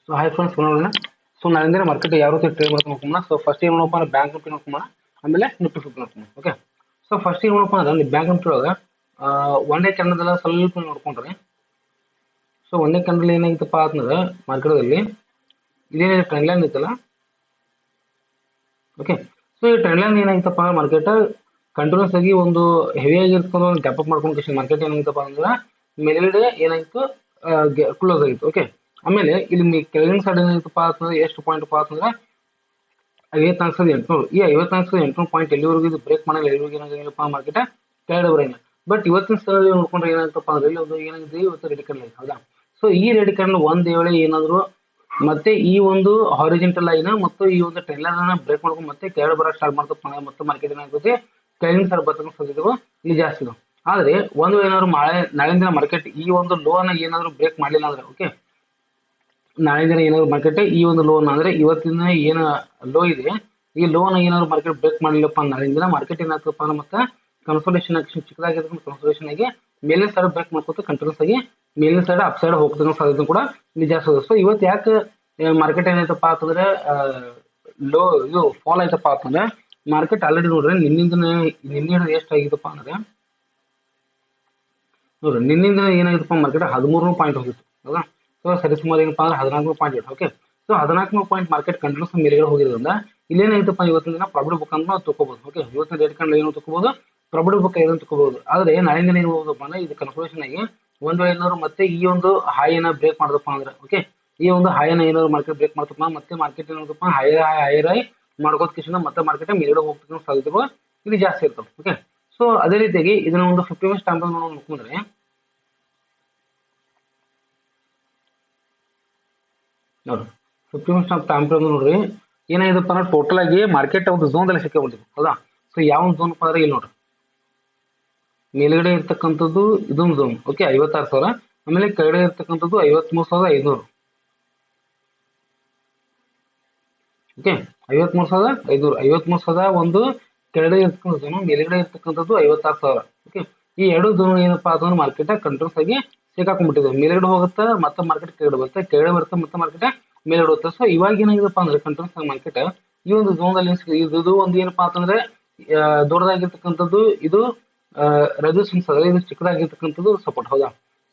So hi friends ನೋಡೋಣ. So ನಾಳಿಂದ market ಯಾವ ರೀತಿ ಟ್ರೇಡ್ ಮಾಡ್ಕೊಂಡು ಹೋಗೋಣ. ಸೊ ಫಸ್ಟ್ ಏನು ನೋಡಪ್ಪ ಅಂದ್ರೆ ಬ್ಯಾಂಕ್ ನಿಫ್ಟಿ ನೋಡ್ಕೊಂಬೋಣ, ಆಮೇಲೆ ನಿಫ್ಟಿ ಫಿಫ್ಟಿ ನೋಡ್ಕೊಂಬೋಣ. ಓಕೆ, ಸೊ ಫಸ್ಟ್ ಏನು ನೋಡಪ್ಪ ಅಂದ್ರೆ ಬ್ಯಾಂಕ್ ನಿಫ್ಟಿ ಒಳಗೆ ಒನ್ ಡೇ ಕ್ಯಾಂಡಲ್ ಸ್ವಲ್ಪ ನೋಡ್ಕೊಂಡ್ರೆ, ಸೊ ಒನ್ ಡೇ ಕ್ಯಾಂಡಲ್ ಏನಾಗಿತ್ತಪ್ಪ ಅಂತಂದ್ರೆ ಮಾರ್ಕೆಟಲ್ಲಿ ಇದೇನಿದೆ ಟ್ರೆಂಡ್ ಲೈನ್ ಇತ್ತಲ್ಲ. ಓಕೆ, ಸೊ ಈ ಟ್ರೆಂಡ್ ಲೈನ್ ಏನಾಗಿತ್ತಪ್ಪ ಮಾರ್ಕೆಟ್ ಕಂಟಿನ್ಯೂಸ್ ಆಗಿ ಒಂದು ಹೆವಿ ಆಗಿರ್ಕೊಂಡು ಒಂದು ಗ್ಯಾಪ್ ಅಪ್ ಮಾಡ್ಕೊಂಡು ಮಾರ್ಕೆಟ್ ಏನಾಗಿತ್ತಪ್ಪ ಅಂದ್ರೆ ಮೇಲ್ಗಡೆ ಏನಾಗಿತ್ತು ಕ್ಲೋಸ್ ಆಗಿತ್ತು. ಓಕೆ, ಆಮೇಲೆ ಇಲ್ಲಿ ಕೆಳಗಿನ ಸೈಡ್ ಏನಾಗಿತ್ತಪ್ಪ ಅಂತಂದ್ರೆ ಎಷ್ಟು ಪಾಯಿಂಟ್ ಅಂತಂದ್ರೆ 54,800. ಈ 54,800 ಪಾಯಿಂಟ್ ಎಲ್ಲಿವರೆಗೂ ಇದು ಬ್ರೇಕ್ ಮಾಡಲ್ಲ, ಎಲ್ಲಿವರೆಗೂ ಏನಾಗಿಲ್ಲಪ್ಪ ಮಾರ್ಕೆಟ್ ಕೆಳಗಡೆ ಬರಂಗಿಲ್ಲ. ಬಟ್ ಇವತ್ತಿನ ಸಲ ನೋಡ್ಕೊಂಡ್ರೆ ಏನಾಗ್ತಪ್ಪ ಅಂದ್ರೆ ಇಲ್ಲಿ ಒಂದು ಏನಾಗಿದೆ ಇವತ್ತು ರೆಡಿ ಕ್ಯಾಂಡಲ್ ಐತೆ. ಹೌದಾ, ಸೊ ಈ ರೆಡಿ ಕ್ಯಾಂಡಲ್ ಒಂದ್ ವೇಳೆ ಏನಾದ್ರು ಮತ್ತೆ ಈ ಒಂದು ಹಾರಿಜೆಂಟಲ್ ಲೈನ್ ಮತ್ತು ಈ ಒಂದು ಟ್ರೆಂಡ್ ಲೈನ್ ಬ್ರೇಕ್ ಮಾಡ್ಕೊಂಡು ಮತ್ತೆ ಕೆಳಗಡೆ ಬರೋ ಸ್ಟಾರ್ಟ್ ಮಾಡ್ತಪ್ಪ ಅಂದ್ರೆ ಮತ್ತೆ ಮಾರ್ಕೆಟ್ ಏನಾಗುತ್ತೆ ಕೆಳಗಿನ ಸೈಡ್ ಬರ್ತಕ್ಕಂಥ ಸಾಧ್ಯತೆಗಳು ಇಲ್ಲಿ ಜಾಸ್ತಿ ಇದಾವೆ. ಆದ್ರೆ ಒಂದು ಏನಾದ್ರು ನಾಳಿನ ದಿನ ಮಾರ್ಕೆಟ್ ಈ ಒಂದು ಲೋನ ಏನಾದ್ರು ಬ್ರೇಕ್ ಮಾಡಲಿಲ್ಲ ಅಂದ್ರೆ, ಓಕೆ, ನಾಳೆ ದಿನ ಏನಾದ್ರು ಮಾರ್ಕೆಟ್ ಈ ಒಂದು ಲೋನ್ ಅಂದ್ರೆ ಇವತ್ತಿನ ಏನ ಲೋ ಇದೆ ಈ ಲೋನ್ ಏನಾದ್ರು ಮಾರ್ಕೆಟ್ ಬ್ರೇಕ್ ಮಾಡಲಿಲ್ಲಪ್ಪ ನಾಳಿನ ದಿನ ಮಾರ್ಕೆಟ್ ಏನಾಗ್ತಪ್ಪ ಅಂದ್ರೆ ಮತ್ತೆ ಕನ್ಸೋಲೇಷನ್ ಆಕ್ಷನ್ ಚಿಕ್ಕದಾಗಿರ್ತಕ್ಕಂಥ ಕನ್ಸೋಲೇಷನ್ ಆಗಿ ಮೇಲಿನ ಸೈಡ್ ಬ್ರೇಕ್ ಮಾಡ್ಕೊತ ಕಂಟಿನ್ಯೂಸ್ ಆಗಿ ಮೇಲಿನ ಸೈಡ್ ಅಪ್ ಸೈಡ್ ಹೋಗ್ತಕ್ಕಂಥ ಸಾಧ್ಯತೆ ಕೂಡ ನಿಜ. ಸೊ ಇವತ್ತು ಯಾಕೆ ಮಾರ್ಕೆಟ್ ಏನಾಯ್ತಪ್ಪ ಅಂತಂದ್ರೆ ಲೋ ಇದು ಫಾಲ್ ಆಯ್ತಪ್ಪ ಅಂತಂದ್ರೆ ಮಾರ್ಕೆಟ್ ಆಲ್ರೆಡಿ ನೋಡ್ರಿ ನಿನ್ನೆ ಎಷ್ಟು ಆಗಿತ್ತಪ್ಪ ಅಂದ್ರೆ ನೋಡ್ರಿ ನಿನ್ನಿಂದ ಏನಾಗಿತ್ತಪ್ಪ ಮಾರ್ಕೆಟ್ 13 ಪಾಯಿಂಟ್ ಹೋಗಿತ್ತು. ಹೌದಾ, ಸೊ ಸರಿಸುಮಾರು ಏನಪ್ಪಾ ಅಂದ್ರೆ 14 point. Okay, so 14 point market continues ಮೇಲ್ಗಡೆ ಹೋಗಿರೋದ್ರಿಂದ ಇಲ್ಲೇನಾಯ್ತಪ್ಪ ಇವತ್ತಿನ ದಿನ ಪ್ರಾಫಿಟ್ ಬುಕ್ ಅಂತ ನಾವು ತಗೋಬಹುದು. ಓಕೆ, ಇವತ್ತಿನ ರೇಟ್ ಕಂಡು ಏನು ತಗೋಬಹುದು, ಪ್ರಾಫಿಟ್ ಬುಕ್ ಏನು ತಗೋಬಹುದು. ಆದ್ರೆ ನಾಳಿನ ದಿನ ಏನು ಹೋಗೋದಪ್ಪ ಅಂದ್ರೆ ಇದು ಕನ್ಫರ್ಮೇಷನ್ ಆಗಿ ಒಂದ್ ವೇಳೆ ಏನಾದ್ರು ಮತ್ತೆ ಈ ಒಂದು ಹೈನ ಬ್ರೇಕ್ ಮಾಡದಪ್ಪ ಅಂದ್ರೆ, ಓಕೆ, ಈ ಒಂದು ಹೈನ ಏನಾದ್ರು ಮಾರ್ಕೆಟ್ ಬ್ರೇಕ್ ಮಾಡ್ತಪ್ಪ ಮತ್ತೆ ಮಾರ್ಕೆಟ್ ಏನಾದಪ್ಪ ಹೈಯರ್ ಹೈ ಮಾಡ್ಕೋತ ಕಿಶನ್ ಮತ್ತೆ ಮಾರ್ಕೆಟ್ ಮೇಲ್ಗಡೆ ಹೋಗ್ತಕ್ಕಂಥ ಸಾಧ್ಯತೆಗಳು ಇಲ್ಲಿ ಜಾಸ್ತಿ ಇರ್ತವೆ. ಓಕೆ, ಸೊ ಅದೇ ರೀತಿಯಾಗಿ ಇದನ್ನ ಒಂದು 50 ಮಿನಿಟ್ಸ್ ಟೈಮ್ ನೋಡ್ಕೊಂಡ್ರೆ ನೋಡ್ರಿ 50 ಮಿನಿಟ್ಸ್ ಟೈಮ್ ಫ್ರೇಮ್ ನೋಡ್ರಿ ಏನಾಗಿದಪ್ಪ ಅಂದ್ರೆ ಟೋಟಲ್ ಆಗಿ ಮಾರ್ಕೆಟ್ ಒಂದು ಝೋನ್ ಅಲ್ಲಿ ಸಿಕ್ಕಿಬಿಟ್ಟಿದೆ. ಹೌದಾ, ಸೊ ಯಾವ ಝೋನ್ ಅಂದ್ರೆ ಇಲ್ಲಿ ನೋಡ್ರಿ ಮೇಲ್ಗಡೆ ಇರ್ತಕ್ಕಂಥದ್ದು ಇದೊಂದು ಝೋನ್. ಓಕೆ, 56,000. ಆಮೇಲೆ ಕೆಳಗಡೆ ಇರ್ತಕ್ಕಂಥದ್ದು 53,500. ಓಕೆ, 53,500 53,000 ಒಂದು ಕೆಳಗಡೆ ಇರ್ತಕ್ಕಂಥ ಝೋನ್, ಮೇಲ್ಗಡೆ ಇರ್ತಕ್ಕಂಥದ್ದು 56,000. ಓಕೆ, ಈ ಎರಡು ಝೋನ್ ಏನಪ್ಪಾ ಅದನ್ನು ಮಾರ್ಕೆಟ್ ಕಂಟ್ರೋಲ್ಸ್ ಆಗಿ ಸಿಕ್ಕಾಕೊಂಡ್ಬಿಟ್ಟಿದೆ. ಮೇಲ್ಗಡೆ ಹೋಗುತ್ತೆ ಮತ್ತೆ ಮಾರ್ಕೆಟ್ ಕೆಳಗಡೆ ಬರುತ್ತೆ, ಕೆಳಗಡೆ ಬರುತ್ತೆ ಮತ್ತೆ ಮಾರ್ಕೆಟ್ ಮೇಲ್ಗಡೆ ಹೋಗುತ್ತೆ. ಸೊ ಇವಾಗ ಏನಾಗಿದೆಪ್ಪ ಅಂದ್ರೆ ಕಂಟ್ರೋಲ್ಸ್ ಆಗಿ ಮಾರ್ಕೆಟ್ ಈ ಒಂದು ಝೋನ್ ಅಲ್ಲಿ ಇದು ಒಂದು ಏನಪ್ಪಾ ಅಂತಂದ್ರೆ ದೊಡ್ಡದಾಗಿರ್ತಕ್ಕಂಥದ್ದು ಇದು ರೆಸಿಸ್ಟೆನ್ಸ್ ಅದ, ಇದು ಚಿಕ್ಕದಾಗಿರ್ತಕ್ಕಂಥದ್ದು ಸಪೋರ್ಟ್. ಹೌದಾ,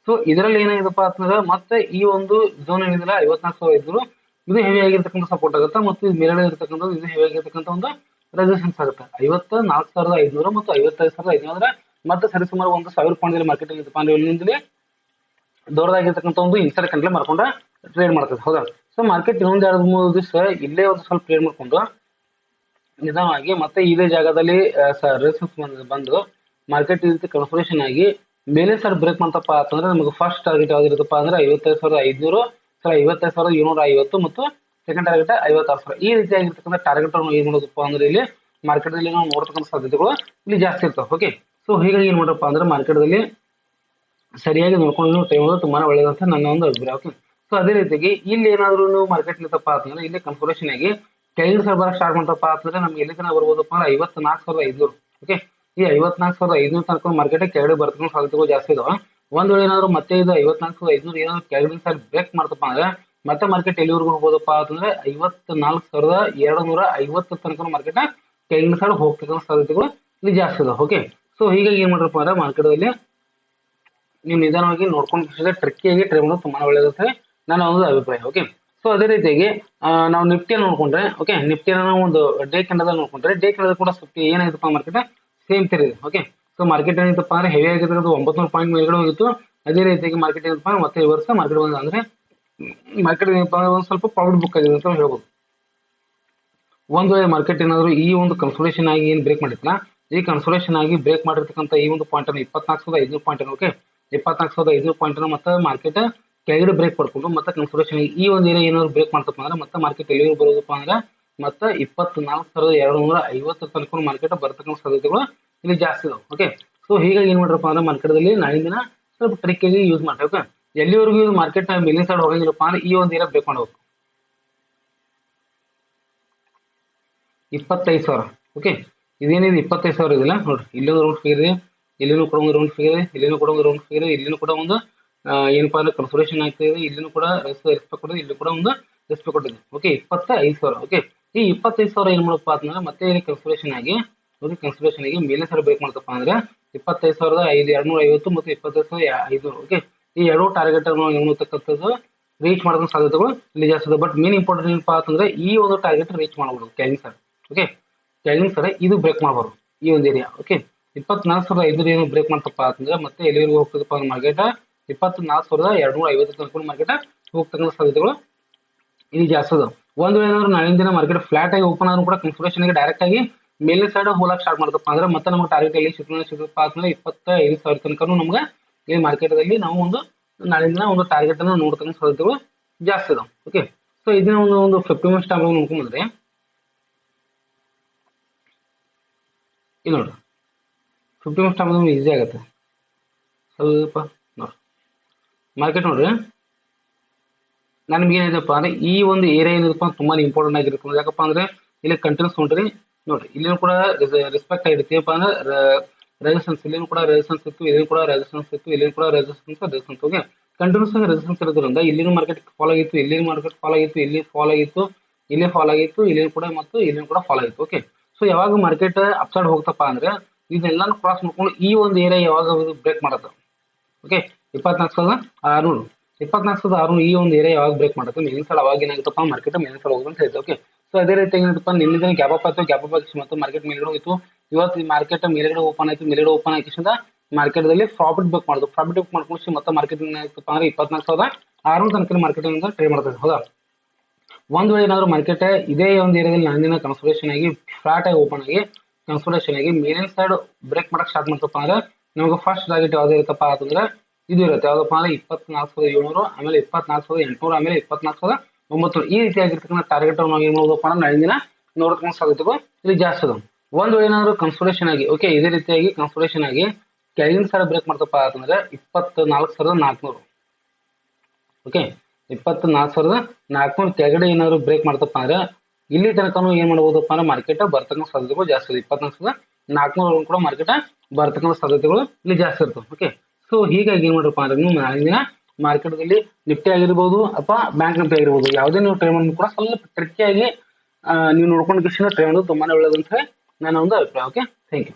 ಸೊ ಇದರಲ್ಲಿ ಏನಾಗಿದೆಪ್ಪ ಅಂತಂದ್ರೆ ಮತ್ತೆ ಈ ಒಂದು ಝೋನ್ ಏನಿದಿಲ್ಲ 54,500 ಇದು ಹೆವಿ ಆಗಿರ್ತಕ್ಕಂಥ ಸಪೋರ್ಟ್ ಆಗುತ್ತೆ ಮತ್ತು ಮೇಲ್ಗಡೆ ಇರ್ತಕ್ಕಂಥದ್ದು ಇದು ಹೆವಿ ಆಗಿರ್ತಕ್ಕಂಥ ಒಂದು ರೆಸಿಸ್ಟೆನ್ಸ್ ಆಗುತ್ತೆ. 54,500 ಮತ್ತು 55,500 ಅಂದ್ರೆ ಮತ್ತೆ ಸರಿಸುಮಾರು 1,000 ಪಾಯಿಂಟ್ ಮಾರ್ಕೆಟ್ ಇಲ್ಲಿಂದಲೇ ದೊಡ್ಡದಾಗಿರ್ತಕ್ಕಂಥ ಒಂದು ಇನ್ಸೈಡ್ ಕಂಟ್ಲೆ ಮಾಡ್ಕೊಂಡ ಟ್ರೇಡ್ ಮಾಡ್ತದೆ. ಹೌದಾ, ಸೊ ಮಾರ್ಕೆಟ್ ಇನ್ನೊಂದು 2-3 ದಿವಸ ಇಲ್ಲೇ ಒಂದು ಸ್ವಲ್ಪ ಟ್ರೇಡ್ ಮಾಡ್ಕೊಂಡು ನಿಧಾನವಾಗಿ ಮತ್ತೆ ಇದೇ ಜಾಗದಲ್ಲಿ ರೆಸಿಸ್ಟೆನ್ಸ್ ಬಂದು ಮಾರ್ಕೆಟ್ ಈ ರೀತಿ ಕನ್ಫರ್ಮೇಷನ್ ಆಗಿ ಮೇಲೆ ಸೈಡ್ ಬ್ರೇಕ್ ಮಾಡ್ತಪ್ಪ ಅಂತಂದ್ರೆ ನಮಗೆ ಫಸ್ಟ್ ಟಾರ್ಗೆಟ್ ಯಾವ್ದಿರುತ್ತಪ್ಪ ಅಂದ್ರೆ 55,500, 55,750 ಮತ್ತು ಸೆಕೆಂಡ್ ಟಾರ್ಗೆಟ್ 56,000. ಈ ರೀತಿಯಾಗಿರ್ತಕ್ಕಂಥ ಟಾರ್ಗೆಟ್ ಏನ್ ಮಾಡೋದಪ್ಪ ಅಂದ್ರೆ ಇಲ್ಲಿ ಮಾರ್ಕೆಟ್ ಅಲ್ಲಿ ನಾವು ನೋಡ್ತಕ್ಕಂಥ ಸಾಧ್ಯತೆಗಳು ಇಲ್ಲಿ ಜಾಸ್ತಿ ಇರ್ತವೆ. ಓಕೆ, ಸೊ ಹೀಗಾಗಿ ಏನ್ ಮಾಡ್ರಪ್ಪ ಅಂದ್ರೆ ಮಾರ್ಕೆಟ್ ಅಲ್ಲಿ ಸರಿಯಾಗಿ ನೋಡ್ಕೊಂಡು ಟೈಮ್ ತುಂಬಾನೇ ಒಳ್ಳೇದಂತ ನನ್ನ ಒಂದು ಅಭಿಪ್ರಾಯ. ಓಕೆ, ಸೊ ಅದೇ ರೀತಿಯಾಗಿ ಇಲ್ಲಿ ಏನಾದ್ರು ನೀವು ಮಾರ್ಕೆಟ್ ನಿಂತಪ್ಪ ಅಂತಂದ್ರೆ ಇಲ್ಲಿ ಕನ್ಫರ್ಮೇಷನ್ ಆಗಿ ಕೆಳಗಿನ ಸೈಡ್ ಬರ ಸ್ಟಾರ್ಟ್ ಮಾಡ್ತಪ್ಪ ಅಂತಂದ್ರೆ ನಮ್ಗೆ ಎಲ್ಲಿ ತನಕ ಬರ್ಬೋದಪ್ಪ ಅಂದ್ರೆ 54,500. ಓಕೆ, ಈ 54,500 ತನಕ ಮಾರ್ಕೆಟ್ ಕೆಳಗಡೆ ಬರ್ತಕ್ಕಂಥ ಸಾಧ್ಯತೆಗಳು ಜಾಸ್ತಿ ಇದಾವೆ. ಒಂದ್ ವೇಳೆ ಏನಾದ್ರು ಮತ್ತೆ ಇದು 54,500 ಏನಾದ್ರು ಕೆಳಗಿನ ಸೈಡ್ ಬ್ರೇಕ್ ಮಾಡ್ತಪ್ಪ ಅಂದ್ರೆ ಮತ್ತೆ ಮಾರ್ಕೆಟ್ ಎಲ್ಲಿವರೆಗೂ ಹೋಗೋದಪ್ಪ ಅಂತಂದ್ರೆ 54,250 ತನಕ ಮಾರ್ಕೆಟ್ ಕೆಳಗಿನ ಸೈಡ್ ಹೋಗ್ತಕ್ಕಂಥ ಸಾಧ್ಯತೆಗಳು ಇಲ್ಲಿ ಜಾಸ್ತಿ ಇದಾವೆ. ಓಕೆ, ಸೊ ಹೀಗಾಗಿ ಏನ್ ಮಾಡ್ರಪ್ಪ ಅಂದ್ರೆ ಮಾರ್ಕೆಟ್ ಅಲ್ಲಿ ನೀವು ನಿಧಾನವಾಗಿ ನೋಡ್ಕೊಂಡು ಟ್ರಿಕ್ಕಿಯಾಗಿ ಟ್ರೈ ಮಾಡೋದು ತುಂಬಾ ಒಳ್ಳೇದಿರುತ್ತೆ ನನ್ನ ಒಂದು ಅಭಿಪ್ರಾಯ. ಓಕೆ, ಸೊ ಅದೇ ರೀತಿಯಾಗಿ ನಾವು ನಿಫ್ಟಿಯನ್ನು ನೋಡ್ಕೊಂಡ್ರೆ, ಓಕೆ, ನಿಫ್ಟಿಯನ್ನು ಒಂದು ಡೇ ಕ್ಯಾಂಡಲ್ ನೋಡ್ಕೊಂಡ್ರೆ ಡೇ ಕ್ಯಾಂಡಲ್ ಕೂಡ ಸ್ವಲ್ಪ ಏನಾಗಿತ್ತಪ್ಪ ಮಾರ್ಕೆಟ್ ಸೇಮ್ ತರ ಇದೆ. ಓಕೆ, ಸೊ ಮಾರ್ಕೆಟ್ ಏನಿತ್ತಪ್ಪ ಅಂದ್ರೆ ಹೆವಿ ಆಗಿರೋದು 900 ಪಾಯಿಂಟ್ ಮೇಲ್ಗಡೆ ಹೋಗಿತ್ತು. ಅದೇ ರೀತಿಯಾಗಿ ಮಾರ್ಕೆಟ್ ಏನಪ್ಪ ಮತ್ತೆ ರಿವರ್ಸ್ ಮಾರ್ಕೆಟ್ ಬಂದ ಅಂದ್ರೆ ಮಾರ್ಕೆಟ್ ಏನಪ್ಪ ಅಂದ್ರೆ ಒಂದು ಸ್ವಲ್ಪ ಪ್ರಾಫಿಟ್ ಬುಕ್ ಆಗಿದೆ ಅಂತ ಹೇಳ್ಬೋದು. ಒಂದು ವೇಳೆ ಮಾರ್ಕೆಟ್ ಏನಾದ್ರು ಈ ಒಂದು ಕನ್ಸೋಲೇಷನ್ ಆಗಿ ಏನು ಬ್ರೇಕ್ ಮಾಡಿತ್ತಲ್ಲ, ಈ ಕನ್ಸೋಲೇಷನ್ ಆಗಿ ಬ್ರೇಕ್ ಮಾಡಿರ್ತಕ್ಕಂಥ ಈ ಒಂದು ಪಾಯಿಂಟ್ ಅನ್ನು 24,500 ಪಾಯಿಂಟ್ ಅನ್ನು, ಓಕೆ, 24,500 ಪಾಯಿಂಟ್ ಅನ್ನು ಮತ್ತೆ ಮಾರ್ಕೆಟ್ ಕೆಳಗಡೆ ಬ್ರೇಕ್ ಪಡ್ಕೊಂಡು ಮತ್ತೆ ಕನ್ಸೋಲೇಷನ್ ಈ ಒಂದು ಏನಾದ್ರು ಬ್ರೇಕ್ ಮಾಡ್ತಪ್ಪ ಅಂದ್ರೆ ಮತ್ತೆ ಮಾರ್ಕೆಟ್ ಎಲ್ಲಿ ಬರೋದಪ್ಪ ಅಂದ್ರೆ ಮತ್ತೆ 24,250 ತನಕ ಮಾರ್ಕೆಟ್ ಬರ್ತಕ್ಕಂಥ ಸಾಧ್ಯತೆಗಳು ಇಲ್ಲಿ ಜಾಸ್ತಿ ಇದಾವೆ. ಓಕೆ, ಸೊ ಹೀಗಾಗಿ ಏನ್ ಮಾಡ್ರಪ್ಪ ಅಂದ್ರೆ ಮಾರ್ಕೆಟ್ ಅಲ್ಲಿ ನಾಳಿನ ದಿನ ಸ್ವಲ್ಪ ಟ್ರಿಕ್ ಆಗಿ ಯೂಸ್ ಮಾಡ್ರಿ. ಓಕೆ, ಎಲ್ಲಿವರೆಗೂ ಮಾರ್ಕೆಟ್ ಮೇಲಿನ ಸೈಡ್ ಹೋಗಂಗಿಲ್ಲಪ್ಪ ಅಂದ್ರೆ ಈ ಒಂದು ಏರಿಯಾ ಬ್ರೇಕ್ ಮಾಡಬೇಕು 25,000. ಓಕೆ, ಇದೇನಿದೆ 25,000 ಇದಿಲ್ಲ ನೋಡ್ರಿ, ಇಲ್ಲೊಂದು ರೌಂಡ್ ಫಿಗರ್ ಇದೆ, ಇಲ್ಲಿನೂ ಕೂಡ ಒಂದು ರೌಂಡ್ ಫಿಗರ್ ಇದೆ, ಇಲ್ಲಿನೂ ಕೂಡ ಒಂದು ರೌಂಡ್ ಫಿಗರ್ ಇದೆ, ಇಲ್ಲಿನೂ ಕೂಡ ಒಂದು ಏನಪ್ಪಾ ಅಂದ್ರೆ ಕನ್ಸಲ್ಟೇಷನ್ ಆಗ್ತಿದೆ, ಇಲ್ಲಿನೂ ಕೂಡ ರೆಸ್ಪೆಕ್ಟ್ ಕೊಟ್ಟಿದೆ, ಇಲ್ಲಿ ಕೂಡ ಒಂದು ರೆಸ್ಪೆಕ್ಟ್ ಕೊಟ್ಟಿದೆ. ಓಕೆ 25,000. ಓಕೆ ಈ 25,000 ಏನ್ ಮಾಡಪ್ಪ ಅಂತಂದ್ರೆ ಮತ್ತೆ ಇಲ್ಲಿ ಕನ್ಸಲ್ಟೇಷನ್ ಆಗಿ ಮೇಲೆ ಸರ್ ಬ್ರೇಕ್ ಮಾಡ್ತಪ್ಪ ಅಂದ್ರೆ 25,250 ಮತ್ತು 25,500. ಓಕೆ ಈ ಎರಡು ಟಾರ್ಗೆಟ್ ಏನ್ತಕ್ಕಂಥದ್ದು ರೀಚ್ ಮಾಡೋದ್ರ ಸಾಧ್ಯತೆಗಳು ಇಲ್ಲಿ ಜಾಸ್ತಿ ಇದೆ. ಬಟ್ ಮೇನ್ ಇಂಪಾರ್ಟೆಂಟ್ ಏನಪ್ಪಾ ಅಂತಂದ್ರೆ ಈ ಒಂದು ಟಾರ್ಗೆಟ್ ರೀಚ್ ಮಾಡಬಹುದು ಕ್ಯಾಲಿಂಗ್ ಸರ್. ಓಕೆ ಕ್ಯಾಲಿಂಗ್ ಸರ್ ಇದು ಬ್ರೇಕ್ ಮಾಡಬಾರ್ದು ಈ ಒಂದು ಏರಿಯಾ. ಓಕೆ 24,500 ಏನು ಬ್ರೇಕ್ ಮಾಡ್ತಪ್ಪ ಅಂತಂದ್ರೆ ಮತ್ತೆ ಎಲ್ಲಿವರೆಗೂ ಹೋಗ್ತದಪ್ಪ ಮಾರ್ಕೆಟ್ 24,250 ತನಕ ಮಾರ್ಕೆಟ್ ಹೋಗ್ತಕ್ಕಂಥ ಸಾಧ್ಯತೆಗಳು ಇಲ್ಲಿ ಜಾಸ್ತಿ ಅದ. ಒಂದ್ ವೇಳೆ ಏನಾದ್ರು ನಾಳಿನ ದಿನ ಮಾರ್ಕೆಟ್ ಫ್ಲಾಟ್ ಆಗಿ ಓಪನ್ ಆದ್ರೂ ಕೂಡ ಕನ್ಸಲ್ಟೇಷನ್ ಡೈರೆಕ್ಟ್ ಆಗಿ ಮೇಲೆ ಸೈಡ್ ಹೋಗಕ್ ಸ್ಟಾರ್ಟ್ ಮಾಡ್ತಪ್ಪ ಅಂದ್ರೆ ಮತ್ತೆ ನಮ್ಗೆ ಟಾರ್ಗೆಟ್ ಎಲ್ಲಿ ಸಿಗಪ್ಪ ಅಂತಂದ್ರೆ 25,000 ತನಕ ನಮ್ಗೆ ಈ ಮಾರ್ಕೆಟ್ ದಲ್ಲಿ ನಾವು ಒಂದು ನಾಳಿನ ದಿನ ಒಂದು ಟಾರ್ಗೆಟ್ ಅನ್ನು ನೋಡ್ತಕ್ಕಂಥ ಸಾಧ್ಯತೆಗಳು ಜಾಸ್ತಿ ಅದಾವ. ಓಕೆ ಸೊ ಇದನ್ನ ಒಂದು 50 ಮಿನಿಟ್ಸ್ ಟೈಮ್ ನೋಡ್ಕೊಂಡ್ಬಂದ್ರೆ ಇಲ್ಲಿ ನೋಡ್ರಿ 50 ಮಿನಿಟ್ಸ್ ಟೈಮ್ ಈಸಿ ಆಗುತ್ತೆ ಸ್ವಲ್ಪ ನೋಡ್ರಿ ಮಾರ್ಕೆಟ್ ನೋಡ್ರಿ. ನನ್ಗೆ ಏನಿದೆಪ್ಪ ಅಂದ್ರೆ ಈ ಒಂದು ಏರಿಯಾ ಏನಿದೆಪ್ಪ ತುಂಬಾ ಇಂಪಾರ್ಟೆಂಟ್ ಆಗಿರುತ್ತೆ. ಯಾಕಪ್ಪ ಅಂದ್ರೆ ಇಲ್ಲಿ ಕಂಟಿನ್ಯೂಸ್ ನೋಡ್ರಿ ಇಲ್ಲಿನೂ ಕೂಡ ರೆಸ್ಪೆಕ್ಟ್ ಆಗಿರುತ್ತಪ್ಪ ಅಂದ್ರೆ ರೆಸಿಸ್ಟೆನ್ಸ್, ಇಲ್ಲಿನೂ ಕೂಡ ರೆಸಿಸ್ಟೆನ್ಸ್ ಇತ್ತು, ಇಲ್ಲಿ ಕೂಡ ರೆಸಿಸ್ಟೆನ್ಸ್ ಇತ್ತು, ಇಲ್ಲಿ ಕೂಡ ರೆಸಿಸ್ಟೆನ್ಸ್. ಓಕೆ ಕಂಟಿನ್ಯೂಸ್ ಆಗಿ ರೆಸಿಸ್ಟೆನ್ಸ್ ಇರೋದ್ರಿಂದ ಇಲ್ಲಿನ ಮಾರ್ಕೆಟ್ ಫಾಲೋ ಆಗಿತ್ತು, ಇಲ್ಲಿನ ಮಾರ್ಕೆಟ್ ಫಾಲೋ ಆಗಿತ್ತು, ಇಲ್ಲಿ ಫಾಲೋ ಆಗಿತ್ತು, ಇಲ್ಲಿ ಫಾಲೋ ಆಗಿತ್ತು, ಇಲ್ಲಿ ಕೂಡ ಮತ್ತು ಇಲ್ಲಿನೂ ಕೂಡ ಫಾಲೋ ಆಗಿತ್ತು. ಓಕೆ ಸೊ ಯಾವಾಗ ಮಾರ್ಕೆಟ್ ಅಪ್ಸೈಡ್ ಹೋಗ್ತಪ್ಪ ಅಂದ್ರೆ ಇದನ್ನೆಲ್ಲಾನು ಕ್ರಾಸ್ ಮಾಡ್ಕೊಂಡು ಈ ಒಂದು ಏರಿಯಾ ಯಾವಾಗ ಬ್ರೇಕ್ ಮಾಡುತ್ತೆ. ಓಕೆ 24,600 ಈ ಒಂದು ಏರಿಯಾ ಯಾವಾಗ ಬ್ರೇಕ್ ಮಾಡುತ್ತೆ ಮೇಲಿನ ಸಲ ಅವಾಗ ಏನಾಗುತ್ತಪ್ಪ ಮಾರ್ಕೆಟ್ ಮೇಲಿನ ಸಲ ಹೋಗುತ್ತೆ ಅಂತ ಹೇಳ್ತೀವಿ. ಓಕೆ ಸೊ ಅದೇ ರೀತಿ ಏನಂತಪ್ಪ ನಿನ್ನೆ ಗ್ಯಾಪ್ ಅಪ್ ಆಯ್ತು, ಗ್ಯಾಪ್ ಅಪ್ ಆಗಿ ಮತ್ತು ಮಾರ್ಕೆಟ್ ಮೇಲ್ಗಡೆ ಹೋಯ್ತು. ಇವತ್ತು ಮಾರ್ಕೆಟ್ ಮೇಲ್ಗಡೆ ಓಪನ್ ಆಯ್ತು, ಮೇಲ್ಗಡೆ ಓಪನ್ ಆಗಿಂದ ಮಾರ್ಕೆಟ್ ದಲ್ಲಿ ಪ್ರಾಫಿಟ್ ಬುಕ್ ಮಾಡೋದು, ಪ್ರಾಫಿಟ್ ಬುಕ್ ಮಾಡ್ಕೊಂಡು ಮತ್ತೆ ಮಾರ್ಕೆಟ್ ಏನಾಗುತ್ತಪ್ಪ ಅಂದ್ರೆ 24,600 ತನಕ ಮಾರ್ಕೆಟ್ ಟ್ರೇಡ್ ಮಾಡ್ತದೆ. ಹೌದಾ ಒಂದ್ ವೇಳೆ ಏನಾದ್ರು ಮಾರ್ಕೆಟ್ ಇದೇ ಒಂದು ಏರಿಯಾದಲ್ಲಿ ನಾಳಿನ ಕನ್ಸಲ್ಟೇಷನ್ ಆಗಿ ಫ್ಲಾಟ್ ಆಗಿ ಓಪನ್ ಆಗಿ ಕನ್ಸಲ್ಟೇಷನ್ ಆಗಿ ಮೇಲಿನ ಸೈಡ್ ಬ್ರೇಕ್ ಮಾಡಕ್ ಸ್ಟಾರ್ಟ್ ಮಾಡ್ತಪ್ಪ ಅಂದ್ರೆ ನಮಗೆ ಫಸ್ಟ್ ಟಾರ್ಗೆಟ್ ಯಾವ್ದು ಇರುತ್ತಪ್ಪ ಅಂತಂದ್ರೆ ಇದು ಇರುತ್ತೆ. ಯಾವ್ದಪ್ಪ ಅಂದ್ರೆ 24,700, ಆಮೇಲೆ 24,800, ಆಮೇಲೆ 24,900 ಈ ರೀತಿಯಾಗಿರ್ತಕ್ಕಂಥ ಟಾರ್ಗೆಟ್ ನಾವು ಏನ್ ಮಾಡೋದಪ್ಪ ಅಂದ್ರೆ ನಾಳಿನ ದಿನ ನೋಡ್ಕೊಂಡು ಸಾಧ್ಯತೆಗಳು ಇಲ್ಲಿ ಜಾಸ್ತಿ ಅದ. ಒಂದ್ ವೇಳೆ ಏನಾದ್ರು ಕನ್ಸಲ್ಟೇಷನ್ ಆಗಿ ಓಕೆ ಇದೇ ರೀತಿಯಾಗಿ ಕನ್ಸಲ್ಟೇಷನ್ ಆಗಿ ಕೆಳಗಿನ ಸೈಡ್ ಬ್ರೇಕ್ ಮಾಡ್ತಪ್ಪ ಅಂತಂದ್ರೆ 24,400. ಓಕೆ 24,400 ಕೆಳಗಡೆ ಏನಾದ್ರು ಬ್ರೇಕ್ ಮಾಡ್ತಪ್ಪ ಅಂದ್ರೆ ಇಲ್ಲಿ ತನಕನೂ ಏನ್ ಮಾಡಬಹುದಪ್ಪ ಅಂದ್ರೆ ಮಾರ್ಕೆಟ್ ಬರ್ತಕ್ಕಂಥ ಸಾಧ್ಯತೆಗಳು ಜಾಸ್ತಿ ಇದೆ. 24,400 ಕೂಡ ಮಾರ್ಕೆಟ್ ಬರ್ತಕ್ಕಂಥ ಸಾಧ್ಯತೆಗಳು ಇಲ್ಲಿ ಜಾಸ್ತಿ ಇರ್ತವೆ. ಓಕೆ ಸೊ ಹೀಗಾಗಿ ಏನ್ ಮಾಡ್ರಪ್ಪ ಅಂದ್ರೆ ನಾಳಿನ ಮಾರ್ಕೆಟ್ದಲ್ಲಿ ನಿಫ್ಟಿ ಆಗಿರ್ಬೋದು ಅಥವಾ ಬ್ಯಾಂಕ್ ನಿಫ್ಟಿ ಆಗಿರ್ಬೋದು ಯಾವುದೇ ನೀವು ಟ್ರೇಡ್ ಮಾಡೋದು ಕೂಡ ಸ್ವಲ್ಪ ಟ್ರಿಕ್ಕಿಯಾಗಿ ನೀವು ನೋಡ್ಕೊಂಡು ಟ್ರೇಡ್ ಮಾಡೋದು ತುಂಬಾನೇ ಒಳ್ಳೇದಂತ ನನ್ನ ಒಂದು ಅಭಿಪ್ರಾಯ. Okay thank you.